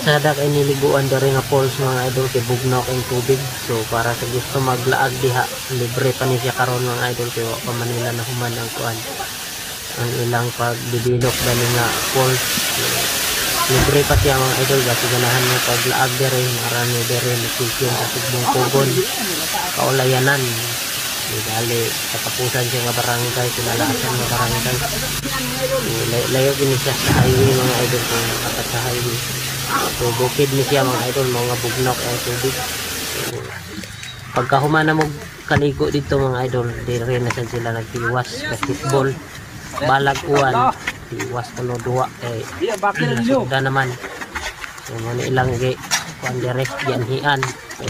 Sada kay niliguan dari nga falls mga idol kay bugnaw kay tubig. So para sa gusto maglaag diha, libre pa ni siya karon mga idol kay wa pa Manila na human ang kuan. Ang ilang pagdibilok dali nga falls. So, libre pa siya mga idol basi ganahan mo paglaag diri marami diri location sa Sugbong Pugon. Kaulayanan. Dali katapusan siya nga barangay, kinalaasan nga barangay. Layo gini siya sa highway mga idol kung apat sa highway. So bukid ni siya mga idol, mga bugnok ang tubig. So, pagkahuman na mo kaligo dito mga idol, dire na sila nagtiwas basketball, balag uwan, tiwas kuno duwa kay nasugda naman. So muna ilang kuan direct yanhian. So